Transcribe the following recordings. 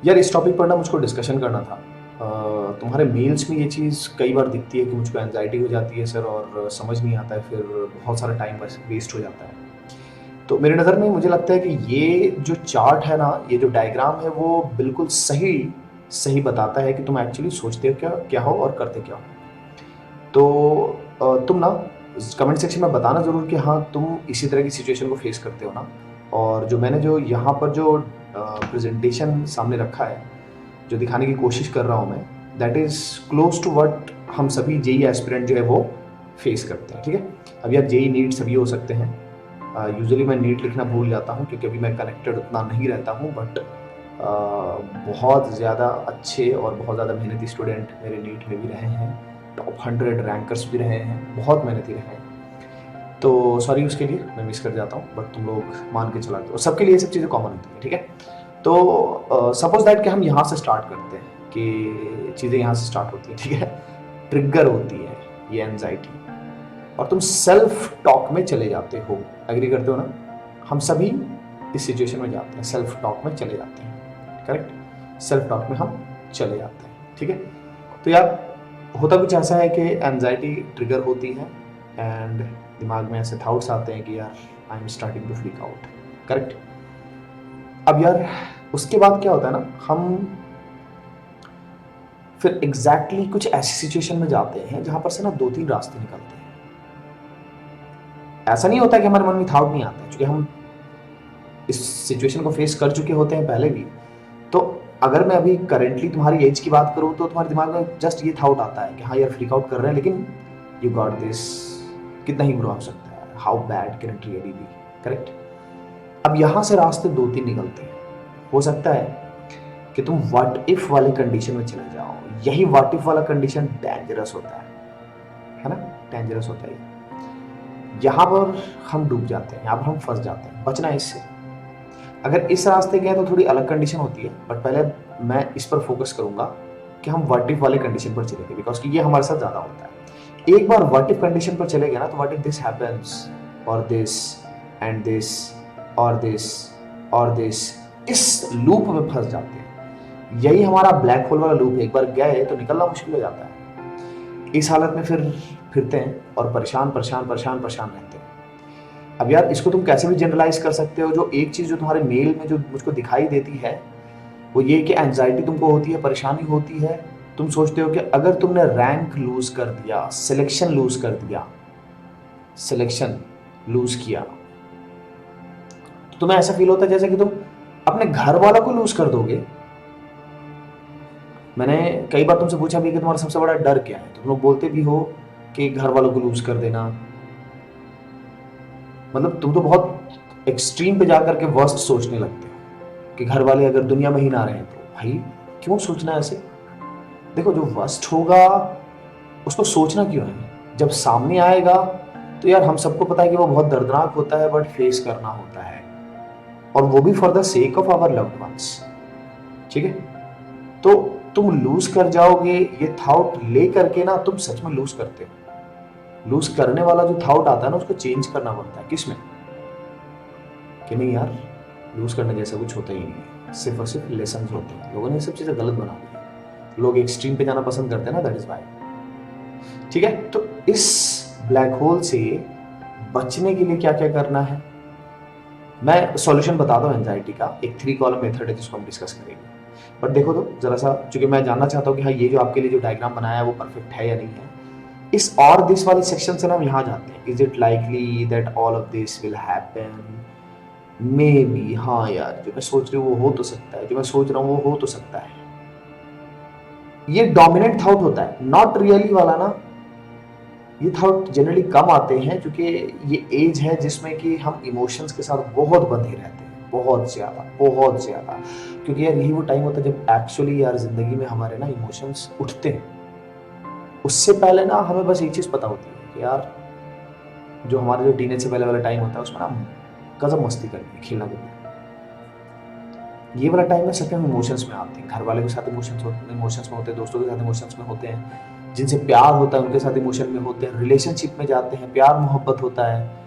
यार इस टॉपिक पर ना मुझको डिस्कशन करना था। तुम्हारे मेल्स में ये चीज़ कई बार दिखती है कि मुझको एंजाइटी हो जाती है सर, और समझ नहीं आता है, फिर बहुत सारा टाइम बस वेस्ट हो जाता है। तो मेरी नज़र में मुझे लगता है कि ये जो चार्ट है ना, ये जो डायग्राम है, वो बिल्कुल सही सही बताता है कि तुम एक्चुअली सोचते हो क्या क्या हो और करते क्या हो। तो तुम ना कमेंट सेक्शन में बताना ज़रूर कि हाँ, तुम इसी तरह की सिचुएशन को फेस करते हो ना। और जो मैंने जो यहाँ पर जो प्रेजेंटेशन सामने रखा है, जो दिखाने की कोशिश कर रहा हूँ मैं, that is close to what हम सभी जेई एस्पिरेंट जो है वो फेस करते हैं। ठीक है। अब यार जेई नीट सभी हो सकते हैं। यूजुअली मैं नीट लिखना भूल जाता हूँ क्योंकि अभी मैं कनेक्टेड उतना नहीं रहता हूँ, बट बहुत ज़्यादा अच्छे और बहुत ज़्यादा मेहनती स्टूडेंट मेरे नीट में भी रहे हैं, टॉप 100 रैंकर्स भी रहे हैं, बहुत मेहनती रहे हैं। तो सॉरी उसके लिए, मैं मिस कर जाता हूँ, बट तुम लोग मान के चलाते हो, सबके लिए ये सब चीज़ें कॉमन होती हैं। ठीक है। तो सपोज दैट कि हम यहाँ से स्टार्ट करते हैं कि चीज़ें यहाँ से स्टार्ट होती हैं। ठीक है। ट्रिगर होती है ये एंजाइटी, और तुम सेल्फ टॉक में चले जाते हो। एग्री करते हो ना? हम सभी इस सिचुएशन में जाते हैं, सेल्फ टॉक में चले जाते हैं। करेक्ट। सेल्फ टॉक में हम चले जाते हैं। ठीक है। तो यार होता कुछ ऐसा है कि एंजाइटी ट्रिगर होती है एंड दिमाग में ऐसे थाउट्स आते हैं कि यार I am starting to freak out. Correct. अब यार उसके बाद क्या होता है ना, हम फिर एग्जैक्टली कुछ ऐसी सिचुएशन में जाते हैं जहां पर से ना 2-3 रास्ते निकलते हैं। ऐसा नहीं होता कि हमारे मन में थाउट नहीं आते, क्योंकि हम इस सिचुएशन को फेस कर चुके होते हैं पहले भी। तो अगर मैं अभी करेंटली तुम्हारी एज की बात करूं तो तुम्हारे दिमाग में जस्ट ये थाउट आता है कि हाँ यार फ्रीक आउट कर रहे हैं, लेकिन यू गॉट दिस, कितना ही बुरा हो सकता है, how bad can it really be. Correct. अब यहां से रास्ते 2-3 निकलते हैं। हो सकता है कि तुम व्हाट इफ वाले कंडीशन में चले जाओ। यही व्हाट इफ वाला कंडीशन डेंजरस होता है ना? डेंजरस होता है। यहां पर हम डूब जाते हैं, यहां पर हम फंस जाते हैं, बचना है इससे। अगर इस रास्ते गए तो थोड़ी अलग कंडीशन होती है, बट पहले मैं इस पर फोकस करूंगा कि हम व्हाट इफ वाले कंडीशन पर चलेंगे, बिकॉज कि ये हमारे साथ ज्यादा होता है। एक बार व्हाट इफ कंडीशन पर चले गए ना, तो व्हाट इफ दिस हैपेंस और दिस एंड दिस और दिस और दिस, इस लूप में फंस जाते हैं। यही हमारा ब्लैक होल वाला लूप है। एक बार गए तो निकलना मुश्किल हो जाता है। इस हालत में फिर फिरते हैं और परेशान परेशान परेशान परेशान रहते हैं। अब यार इसको तुम कैसे भी जनरलाइज कर सकते हो। जो एक चीज जो तुम्हारे मेल में जो मुझको दिखाई देती है वो ये कि एंजाइटी तुमको होती है, परेशानी होती है। तुम सोचते हो कि अगर तुमने रैंक लूज कर दिया, सिलेक्शन लूज कर दिया, सिलेक्शन लूज किया, तो तुम्हें ऐसा फील होता है जैसे कि तुम अपने घर वालों को लूज कर दोगे। मैंने कई बार तुमसे पूछा भी कि तुम्हारा सबसे बड़ा डर क्या है, तुम लोग बोलते भी हो कि घर वालों को लूज कर देना। मतलब तुम तो बहुत एक्सट्रीम पे जाकर के वर्स्ट सोचने लगते हो कि घर वाले अगर दुनिया में ही ना रहे तो भाई क्यों सोचना है ऐसे। देखो जो वर्स्ट होगा उसको सोचना क्यों है, जब सामने आएगा तो यार हम सबको पता है कि वो बहुत दर्दनाक होता है, बट फेस करना होता है, और वो भी for the sake of our loved ones. ठीक है। तो तुम लूज कर जाओगे, ये थाउट ले करके ना तुम सच में लूज करते हो। लूज करने वाला जो थाउट आता है ना, उसको चेंज करना पड़ता है। किसमें? कि नहीं यार लूज करने जैसा कुछ होता ही नहीं है, सिर्फ और सिर्फ लेसन होते हैं। लोगों ने सब चीजें गलत बना दी है, लोग एक्सट्रीम पे जाना पसंद करते हैं ना, दैट इज वाई। ठीक है। तो इस ब्लैक होल से बचने के लिए क्या क्या करना है, मैं सॉल्यूशन बताता हूँ एंजाइटी का। एक 3 कॉलम मेथड है जिसको हम डिस्कस करेंगे। बट देखो तो जरा सा, क्योंकि मैं जानना चाहता हूँ कि हाँ ये जो आपके लिए जो डायग्राम बनाया है वो परफेक्ट है या नहीं है। इस और दिस वाले सेक्शन से ना हम यहाँ जाते हैं। Is it likely that all of this will happen? May be, हाँ यार जो मैं सोच रही हूँ वो हो तो सकता है, जो मैं सोच रहा हूँ वो हो तो सकता है। ये डोमिनेंट थाउट होता है, नॉट रियली वाला ना। ये थाउट जनरली कम आते हैं क्योंकि ये एज है जिसमें कि हम इमोशंस के साथ बहुत बंधे रहते हैं, बहुत ज्यादा बहुत ज्यादा। क्योंकि यार यही वो टाइम होता है जब एक्चुअली यार जिंदगी में हमारे ना इमोशंस उठते हैं। उससे पहले ना हमें बस एक चीज पता होती है कि यार जो हमारे जो टीनेज से पहले वाला टाइम होता है उसमें ना गजब मस्ती करनी है, खेलना कूदना। ये वाला टाइम में सच में इमोशंस में आते हैं, घर वाले के साथ इमोशंस में होते हैं, दोस्तों के साथ इमोशंस में होते हैं, जिनसे प्यार होता है उनके साथ इमोशन में होते हैं, रिलेशनशिप में जाते हैं, प्यार मोहब्बत होता है।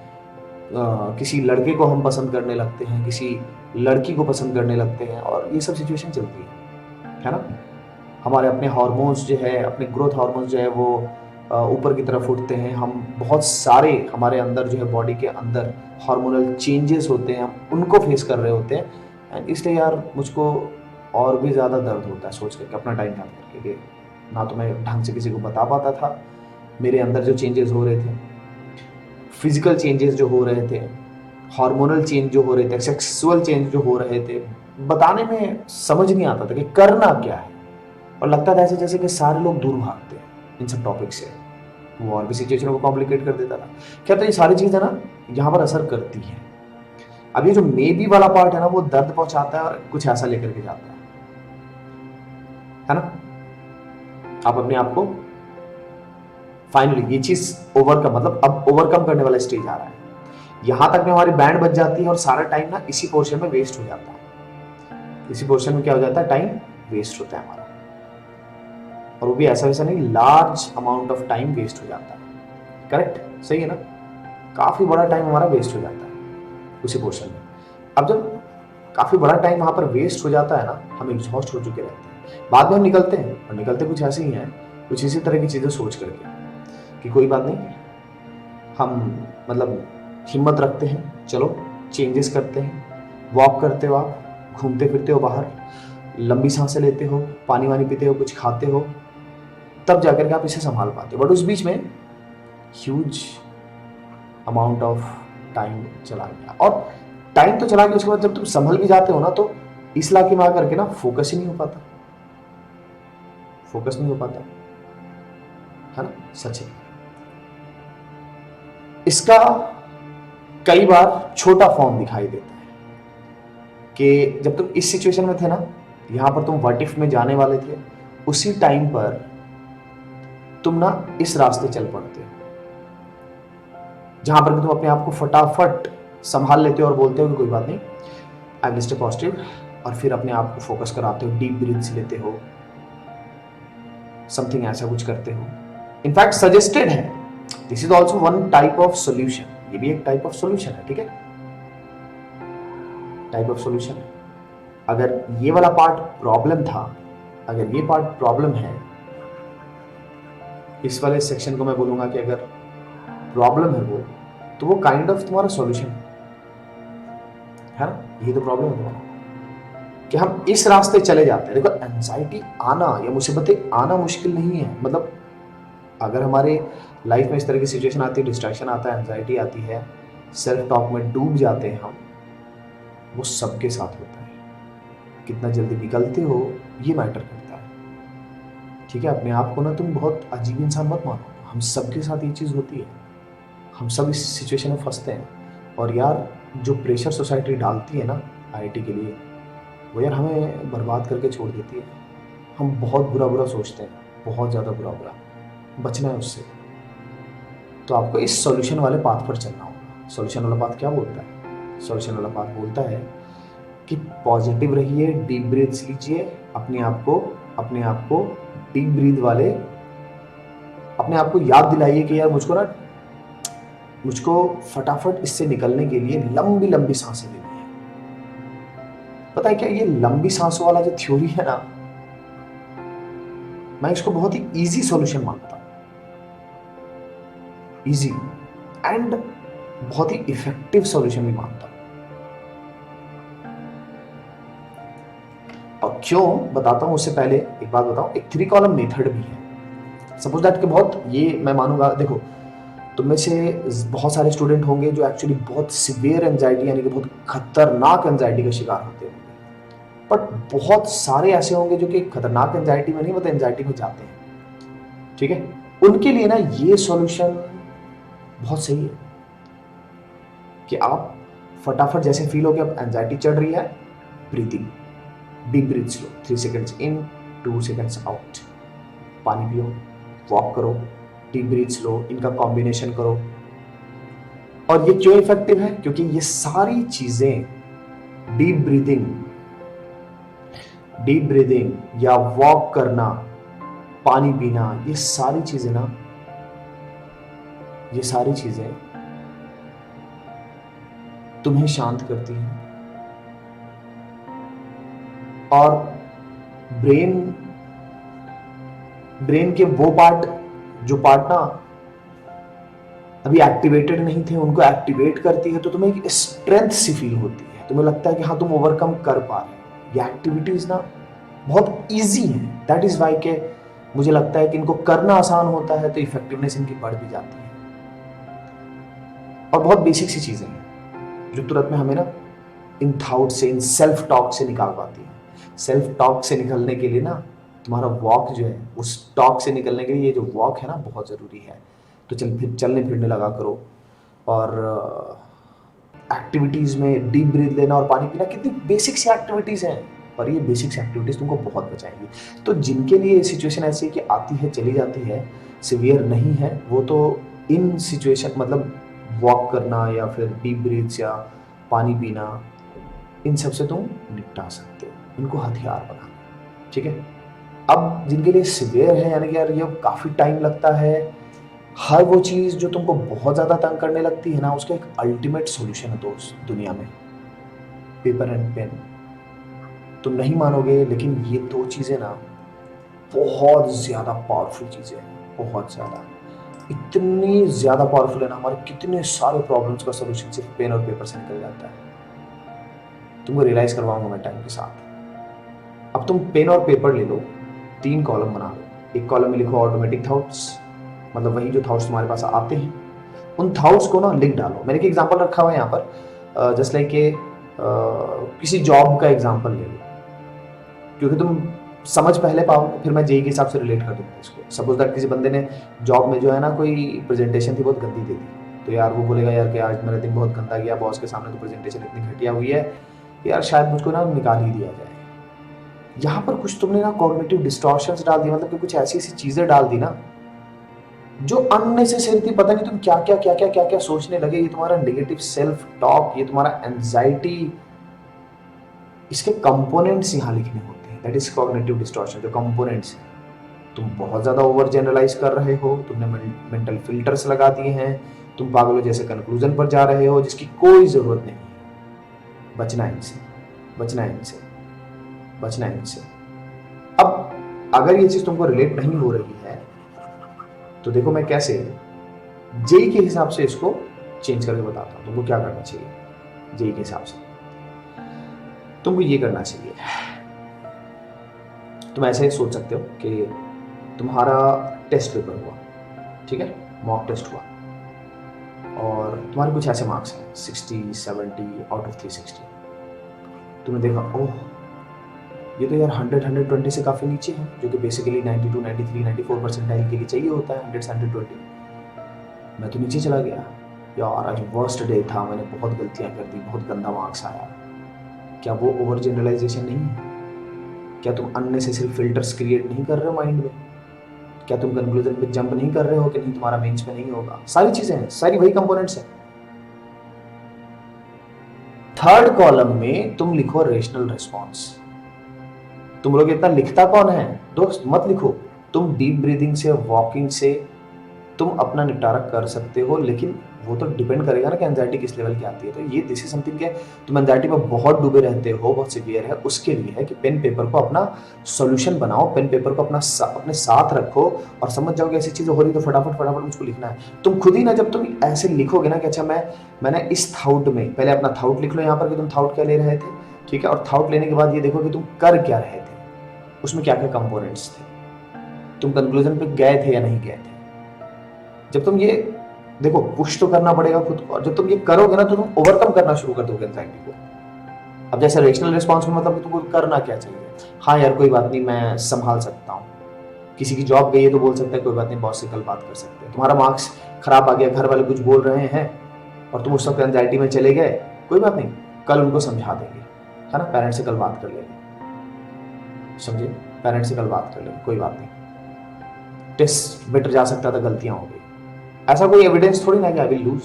किसी लड़के को हम पसंद करने लगते हैं, किसी लड़की को पसंद करने लगते हैं, और ये सब सिचुएशन चलती है। है ना। हमारे अपने हार्मोन्स जो है, अपने ग्रोथ हार्मोन्स जो है वो ऊपर की तरफ उठते हैं। हम बहुत सारे हमारे अंदर जो है बॉडी के अंदर हार्मोनल चेंजेस होते हैं, हम उनको फेस कर रहे होते हैं। एंड इसलिए यार मुझको और भी ज़्यादा दर्द होता है सोच करके, अपना टाइम याद करके कि ना तो मैं ढंग से किसी को बता पाता था मेरे अंदर जो चेंजेस हो रहे थे, फिजिकल चेंजेस जो हो रहे थे, हार्मोनल चेंज जो हो रहे थे, सेक्सुअल चेंज जो हो रहे थे, बताने में समझ नहीं आता था कि करना क्या है। और लगता था ऐसे जैसे कि सारे लोग दूर भागते हैं इन सब टॉपिक से, वो और भी सिचुएशन को कॉम्प्लिकेट कर देता था। क्या तो ये सारी चीजें ना यहाँ पर असर करती है। अब ये जो मे बी वाला पार्ट है ना, वो दर्द पहुंचाता है और कुछ ऐसा लेकर के जाता है ना। आप अपने आप को फाइनली ये चीज ओवरकम, मतलब अब ओवरकम करने वाला स्टेज आ रहा है। यहां तक में हमारी बैंड बच जाती है और सारा टाइम ना इसी पोर्शन में वेस्ट हो जाता है। इसी पोर्शन में क्या हो जाता है, टाइम वेस्ट होता है हमारा। और वो भी ऐसा वैसा नहीं, large amount of time waste हो जाता है। करेक्ट, सही है ना। काफी बड़ा टाइम हमारा वेस्ट हो जाता है उसी पोर्शन में। अब जब काफी बड़ा टाइम वहां पर वेस्ट हो जाता है ना, हम एग्जॉस्ट हो चुके रहते हैं। बाद में हम निकलते हैं, और निकलते कुछ ऐसे ही हैं, कुछ इसी तरह की चीजें सोच करके कि कोई बात नहीं, हम मतलब हिम्मत रखते हैं, चलो चेंजेस करते हैं। वॉक करते हो आप, घूमते फिरते हो बाहर, लंबी सांसें लेते हो, पानी वानी पीते हो, कुछ खाते हो, तब जाकर के आप इसे संभाल पाते हो। बट उस बीच में ह्यूज अमाउंट ऑफ टाइम चला गया। और टाइम तो चला गया, उसके बाद जब तुम संभल भी जाते हो ना, तो इस इलाके में आकर के ना फोकस ही नहीं हो पाता, फोकस नहीं हो पाता, है ना। सच है। इसका कई बार छोटा फॉर्म दिखाई देता है कि जब तुम इस सिचुएशन में थे ना, यहां पर तुम व्हाट इफ में जाने वाले थे, उसी टाइम पर तुम ना इस रास्ते चल पड़ते हो जहां पर तुम अपने आप को फटाफट संभाल लेते हो और बोलते हो कि कोई बात नहीं, आई विल स्टे पॉजिटिव। और फिर अपने आप को फोकस कराते हो, डीप ब्रीथ्स लेते हो, समथिंग ऐसा कुछ करते हो। इनफैक्ट सजेस्टेड है, this is also one type of solution, ये भी एक टाइप ऑफ सोल्यूशन है, ठीक है, टाइप ऑफ सोल्यूशन है। अगर ये वाला पार्ट प्रॉब्लम था, अगर ये पार्ट प्रॉब्लम है, इस वाले सेक्शन को मैं बोलूंगा कि अगर प्रॉब्लम है वो, तो वो काइंड ऑफ तुम्हारा सॉल्यूशन है ना। ये तो प्रॉब्लम है तुम्हारा कि हम इस रास्ते चले जाते हैं। देखो, एंजाइटी आना या मुसीबतें आना मुश्किल नहीं है। मतलब अगर हमारे लाइफ में इस तरह की सिचुएशन आती है, डिस्ट्रैक्शन आता है, एंजाइटी आती है, सेल्फ टॉक में डूब जाते हैं हम, वो सबके साथ होता है। कितना जल्दी निकलते हो ये मैटर करता है, ठीक है। अपने आप को ना तुम बहुत अजीब इंसान मत मानो, हम सबके साथ ये चीज़ होती है, हम सब इस सिचुएशन में फंसते हैं। और यार जो प्रेशर सोसाइटी डालती है ना आईआईटी के लिए, वो यार हमें बर्बाद करके छोड़ देती है। हम बहुत बुरा बुरा सोचते हैं, बहुत ज़्यादा बुरा बुरा, बचना है उससे। तो आपको इस सॉल्यूशन वाले पाथ पर चलना होगा। सॉल्यूशन वाला पाथ क्या बोलता है? सॉल्यूशन वाला पाथ बोलता है कि पॉजिटिव रहिए, डीप ब्रीथ्स लीजिए, अपने आप को डीप ब्रीथ वाले, अपने आप को याद दिलाइए कि यार मुझको फटाफट इससे निकलने के लिए लंबी लंबी सांसें लेनी है। पता है क्या, ये लंबी सांसों वाला जो थ्योरी है ना, मैं इसको बहुत ही इजी सॉल्यूशन मानता हूं, इजी एंड बहुत ही इफेक्टिव सॉल्यूशन भी मानता हूं। और क्यों बताता हूं उससे पहले एक बात बताऊं, एक 3 कॉलम मेथड भी है। सपोज दैट कि बहुत, ये मैं मानूंगा, देखो तुम में से बहुत सारे स्टूडेंट होंगे जो एक्चुअली बहुत सिवियर एंजाइटी यानी कि बहुत खतरनाक एंजाइटी का शिकार होते होंगे। बट बहुत सारे ऐसे होंगे जो कि खतरनाक एंजाइटी में नहीं, मतलब एंजाइटी में जाते हैं, ठीक है। उनके लिए ना ये सॉल्यूशन बहुत सही है कि आप फटाफट जैसे फील हो कि अब एंजाइटी चढ़ रही है, breathing, deep breath low, 3 seconds in, 2 seconds out, पानी पियो, वॉक करो, डीप ब्रीथ्स लो, इनका कॉम्बिनेशन करो। और ये क्यों इफेक्टिव है? क्योंकि ये सारी चीजें, डीप ब्रीदिंग या वॉक करना, पानी पीना, ये सारी चीजें ना, ये सारी चीजें तुम्हें शांत करती हैं। और ब्रेन ब्रेन के वो पार्ट जो पार्ट ना अभी एक्टिवेटेड नहीं थे, उनको एक्टिवेट करती है, तो तुम्हें एक स्ट्रेंथ सी फील होती है, तुम्हें लगता है कि हाँ तुम ओवरकम कर पा रहे हो। ये एक्टिविटीज ना बहुत इजी है, दैट इज वाई के मुझे लगता है कि इनको करना आसान होता है तो इफेक्टिवनेस इनकी बढ़ भी जाती है। और बहुत बेसिक सी चीजें हैं जो तुरंत में हमें ना इन थाउट से, इन सेल्फ टॉक से निकाल पाती है। सेल्फ टॉक से निकलने के लिए ना तुम्हारा वॉक जो है, उस टॉक से निकलने के लिए ये जो वॉक है ना बहुत ज़रूरी है। तो चलने फिरने लगा करो। और एक्टिविटीज़ में डीप ब्रीथ लेना और पानी पीना कितनी बेसिक सी एक्टिविटीज़ हैं, पर ये बेसिक सी एक्टिविटीज़ तुमको बहुत बचाएंगी। तो जिनके लिए सिचुएशन ऐसी है कि आती है चली जाती है, सिवियर नहीं है, वो तो इन सिचुएशन मतलब वॉक करना या फिर डीप ब्रीथ्स या पानी पीना, इन सब से तुम निपटा सकते हो, इनको हथियार बना। ठीक है। अब जिनके लिए सिवियर है, यानी कि यार ये काफ़ी टाइम लगता है, हर वो चीज़ जो तुमको बहुत ज़्यादा तंग करने लगती है ना, उसका एक अल्टीमेट सॉल्यूशन है दोस्त दुनिया में, पेपर एंड पेन। तुम नहीं मानोगे लेकिन ये दो चीज़ें ना बहुत ज़्यादा पावरफुल चीज़ें हैं, बहुत ज़्यादा, इतनी ज़्यादा पावरफुल है ना, हमारे कितने सारे प्रॉब्लम्स का सॉल्यूशन सिर्फ पेन और पेपर से निकल जाता है। तुमको रियलाइज़ करवाऊंगा मैं टाइम के साथ। अब तुम पेन और पेपर ले लो, 3 कॉलम बना लो। एक कॉलम में लिखो ऑटोमेटिक थॉट्स, मतलब वही जो थॉट्स तुम्हारे पास आते हैं, उन थॉट्स को ना लिख डालो। मैंने एक एग्जांपल रखा हुआ है यहाँ पर, जस्ट लाइक के किसी जॉब का एग्जांपल ले लो, क्योंकि तुम समझ पहले पाओगे, फिर मैं जेई के हिसाब से रिलेट कर दूंगा इसको। सपोज दैट किसी बंदे ने जॉब में जो है ना कोई प्रेजेंटेशन थी बहुत गंदी दे दी, तो यार वो बोलेगा यार कि आज मेरा दिन बहुत गंदा गया, बॉस के सामने तो प्रेजेंटेशन इतनी घटिया हुई है कि यार शायद मुझको ना निकाल ही दिया जाए। यहाँ पर कुछ तुमने ना कॉग्निटिव डिस्टॉर्शंस डाल दी, मतलब कि कुछ ऐसी ऐसी चीजें डाल दी ना जो अननेसेसरी थी। पता नहीं तुम क्या क्या सोचने लगे। ये तुम्हारा नेगेटिव सेल्फ टॉक, ये तुम्हारा एंजाइटी, इसके कंपोनेंट्स यहाँ लिखने होते हैं। दैट इज कॉग्निटिव डिस्टॉर्शन, जो कंपोनेंट्स हैं। तुम बहुत ज्यादा ओवर जनरलाइज कर रहे हो, तुमने मेंटल फिल्टर्स लगा दिए हैं, तुम पागलों जैसे कंक्लूजन पर जा रहे हो जिसकी कोई जरूरत नहीं है। बचना इनसे, बचना इनसे, बचना इनसे। अब अगर ये चीज तुमको रिलेट नहीं हो रही है तो देखो मैं कैसे जेई के हिसाब से इसको चेंज करके बताता हूं तुमको क्या करना चाहिए। जेई के हिसाब से तुमको ये करना चाहिए, तुम ऐसे ही सोच सकते हो कि तुम्हारा टेस्ट पेपर हुआ, ठीक है, मॉक टेस्ट हुआ, और तुम्हारे कुछ ऐसे मार्क्स हैं 60, 70 आउट ऑफ 360। तुमने देखा ओह ये तो यार 100, 120 से काफ़ी नीचे है, जो कि बेसिकली 92, 93, 94 परसेंटाइल के लिए चाहिए होता है, 100 से 120। मैं तो नीचे चला गया यार, आज वर्स्ट डे था, मैंने बहुत गलतियां कर दी, बहुत गंदा मार्क्स आया। क्या वो ओवर जनरलाइजेशन नहीं है? क्या तुम अननेसेसरी फिल्टर्स क्रिएट नहीं कर रहे हो माइंड में? क्या तुम कंक्लूजन पे जंप नहीं कर रहे हो कि नहीं तुम्हारा मेंस में नहीं होगा? सारी चीजें हैं, सारी वही कंपोनेंट्स हैं। थर्ड कॉलम में तुम लिखो रेशनल रिस्पॉन्स। तुम लोग इतना लिखता कौन है दोस्त, मत लिखो। तुम डीप ब्रीदिंग से, वॉकिंग से तुम अपना निपटारा कर सकते हो, लेकिन वो तो डिपेंड करेगा ना कि एंजाइटी किस लेवल की आती है। तो ये दिस इज समथिंग है, तुम एंजाइटी में बहुत डूबे रहते हो, बहुत सीवियर है, उसके लिए है कि पेन पेपर को अपना सॉल्यूशन बनाओ, पेन पेपर को अपने साथ रखो और समझ जाओ कि ऐसी चीजें हो रही तो फटाफट फटाफट मुझको लिखना है। तुम खुद ही ना, जब तुम ऐसे लिखोगे ना कि अच्छा मैंने इस थाउट में, पहले अपना थाउट लिख लो यहाँ पर कि तुम थाउट क्या ले रहे थे, ठीक है, और थाउट लेने के बाद ये देखो कि तुम कर क्या रहे थे, उसमें क्या क्या कंपोनेंट्स थे, तुम कंक्लूजन पे गए थे या नहीं गए थे। जब तुम ये देखो, पुश तो करना पड़ेगा खुद को, और जब तुम ये करोगे ना तो तुम ओवरकम करना शुरू कर दोगे एंजाइटी को। अब जैसे रेशनल रिस्पॉन्स में मतलब तुमको करना क्या चाहिए, हाँ यार कोई बात नहीं मैं संभाल सकता हूँ, किसी की जॉब गई है तो बोल सकता है कोई बात नहीं बॉस से कल बात कर सकते हैं। तुम्हारा मार्क्स खराब आ गया, घर वाले कुछ बोल रहे हैं और तुम उस वक्त एंजाइटी में चले गए, कोई बात नहीं कल उनको समझा देंगे, है ना, पेरेंट्स से कल बात कर लेंगे, समझे, पेरेंट्स से कल बात कर लेंगे, कोई बात नहीं, टेस्ट बेटर जा सकता था, गलतियां हो गई, ऐसा कोई एविडेंस थोड़ी ना कि आई विल लूज।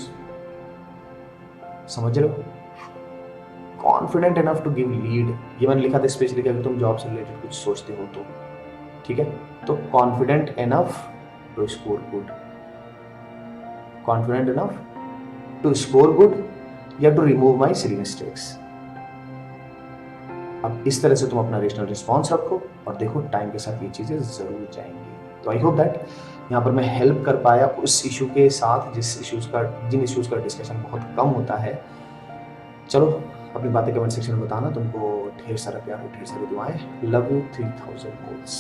समझ रहे हो, confident enough to give lead, ये मैंने लिखा था स्पेशली अगर तुम जॉब से रिलेटेड कुछ सोचते हो तो, ठीक है, तो confident enough to score good, confident enough to score good या to remove my silly mistakes. अब इस तरह से तुम अपना रेशनल रिस्पॉन्स रखो और देखो टाइम के साथ ये चीज़ें ज़रूर जाएंगी। तो आई होप दैट यहाँ पर मैं हेल्प कर पाया उस इशू के साथ जिन इश्यूज़ का डिस्कशन बहुत कम होता है। चलो अपनी बातें कमेंट सेक्शन में बताना। तुमको ढेर सारा प्यार और ढेर सारी दुआएं। Love you 3000 goals.